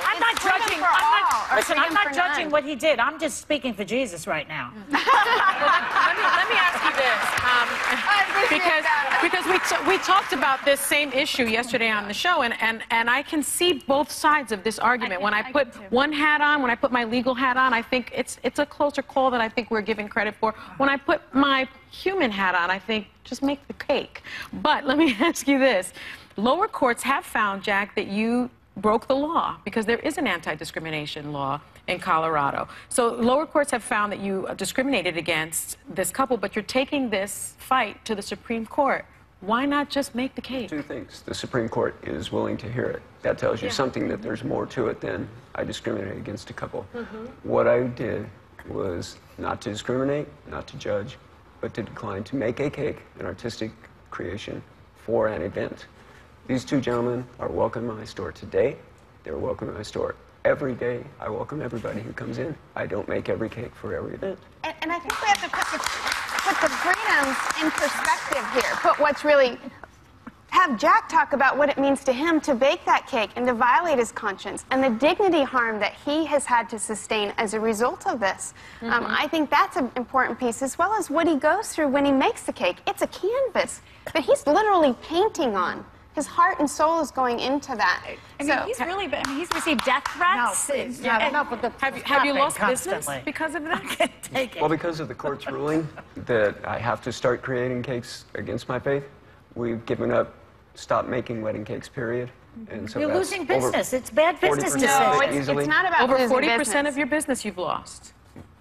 I'm not judging. Listen, I'm not judging what he did. I'm just speaking for Jesus right now. Let me ask you this, because we talked about this same issue yesterday on the show, and I can see both sides of this argument. When I put one hat on, when I put my legal hat on, I think it's a closer call than I think we're giving credit for. When I put my human hat on, I think just make the cake. But let me ask you this. Lower courts have found, Jack, that you broke the law because there is an anti-discrimination law in Colorado. So lower courts have found that you discriminated against this couple, but you're taking this fight to the Supreme Court. Why not just make the cake? Two things. The Supreme Court is willing to hear it. That tells you something, that there's more to it than I discriminated against a couple. What I did was not to discriminate, not to judge, but to decline to make a cake, an artistic creation, for an event. These two gentlemen are welcome in my store today. They're welcome in my store every day. I welcome everybody who comes in. I don't make every cake for every event. And I think we have to put the freedoms in perspective here. Put what's really... Have Jack talk about what it means to him to bake that cake and to violate his conscience and the dignity harm that he has had to sustain as a result of this. I think that's an important piece, as well as what he goes through when he makes the cake. It's a canvas that he's literally painting on. His heart and soul is going into that. I mean, he's really been, he's received death threats. No, please. Have you lost business because of that? I can't take it. Well, because of the court's ruling that I have to start creating cakes against my faith, we've given up, stopped making wedding cakes, period. And so you're losing business. It's bad business decision. No, it's not about over losing 40% business. of your business you've lost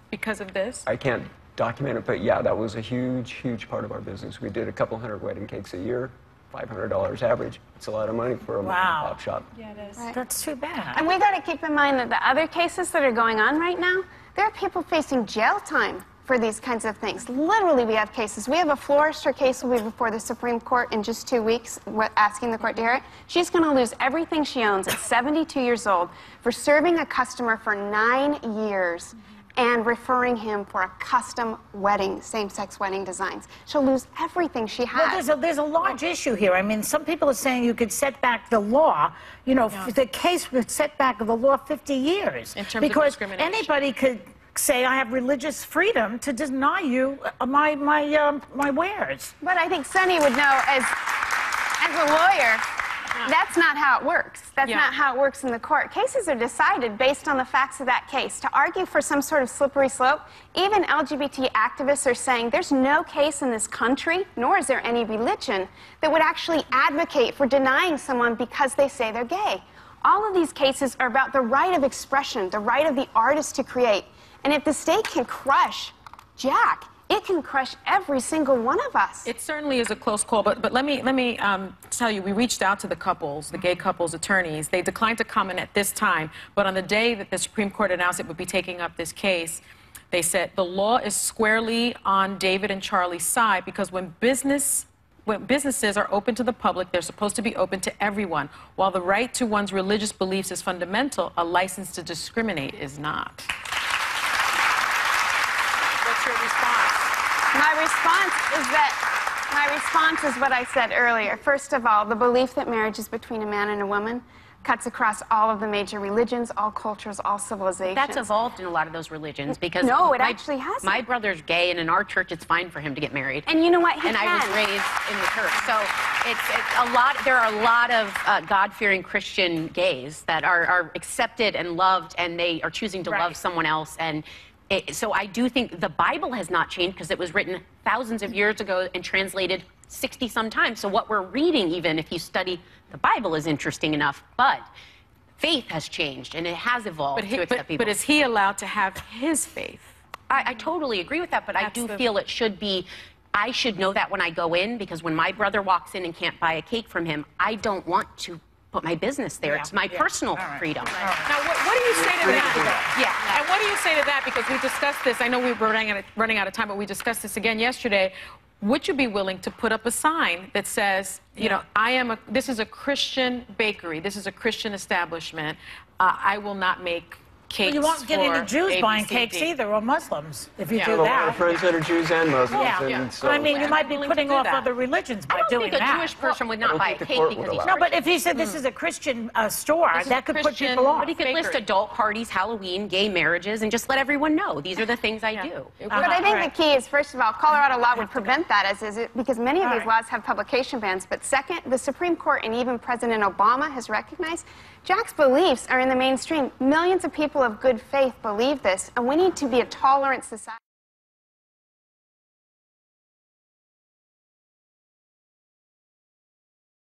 because of this. I can't document it, but yeah, that was a huge, huge part of our business. We did a couple hundred wedding cakes a year. $500 average. It's a lot of money for a mom-and-pop shop. Yeah, it is. Right. That's too bad. And we got to keep in mind that the other cases that are going on right now, there are people facing jail time for these kinds of things. Literally, we have cases. We have a floristry case will be before the Supreme Court in just 2 weeks, asking the court to hear it. She's going to lose everything she owns at 72 years old for serving a customer for 9 years. And referring him for a custom wedding, same-sex wedding designs. She'll lose everything she has. Well, there's a large issue here. I mean, some people are saying you could set back the law. You know, the case would set back of the law 50 years. In terms of because discrimination. anybody could say, I have religious freedom to deny you my wares. But I think Sonny would know, as a lawyer, that's not how it works. That's not how it works in the court. Cases are decided based on the facts of that case. To argue for some sort of slippery slope, even LGBT activists are saying there's no case in this country, nor is there any religion, that would actually advocate for denying someone because they say they're gay. All of these cases are about the right of expression, the right of the artist to create. And if the state can crush Jack, it can crush every single one of us. It certainly is a close call, but let me tell you, we reached out to the couples, the gay couples' attorneys. They declined to comment at this time, but on the day that the Supreme Court announced it would be taking up this case, they said the law is squarely on David and Charlie's side because when businesses are open to the public, they're supposed to be open to everyone. While the right to one's religious beliefs is fundamental, a license to discriminate is not. What's your response? My response is what I said earlier. First of all, the belief that marriage is between a man and a woman cuts across all of the major religions, all cultures, all civilizations. That's evolved in a lot of those religions because no, it actually hasn't. My brother's gay, and in our church, it's fine for him to get married. And you know what? I was raised in the church, so it's a lot. There are a lot of God-fearing Christian gays that are accepted and loved, and they are choosing to love someone else. And so I do think the Bible has not changed because it was written thousands of years ago and translated 60-some times. So what we're reading, even if you study the Bible, is interesting enough. But faith has changed, and it has evolved to accept people. But is he allowed to have his faith? I totally agree with that, but I do feel it should be... I should know that when I go in, because when my brother walks in and can't buy a cake from him, I don't want to put my business there. It's my personal freedom. Now, what do you say to that? And what do you say to that? Because we discussed this. I know we were running out of time, but we discussed this again yesterday. Would you be willing to put up a sign that says, you know, this is a Christian bakery. This is a Christian establishment. I will not make cakes You won't get any for Jews buying ABCD. cakes either, or Muslims, if you Yeah. do Well, I have that. friends that are Jews and Muslims, Yeah. and so But I mean, you I'm might be willing to putting do off that. other religions by I don't doing think a that. Jewish person would I not don't buy a think the cake court because would he's allow No, but if he said this is a Christian store, This is that could put Christian- people off. But he could list bakery. adult parties, Halloween, gay marriages, and just let everyone know these are the things I do. But I think right. the key is, first of all, Colorado law would prevent that because many of All these right. laws have publication bans. But second, the Supreme Court and even President Obama has recognized Jack's beliefs are in the mainstream. Millions of people of good faith believe this, and we need to be a tolerant society.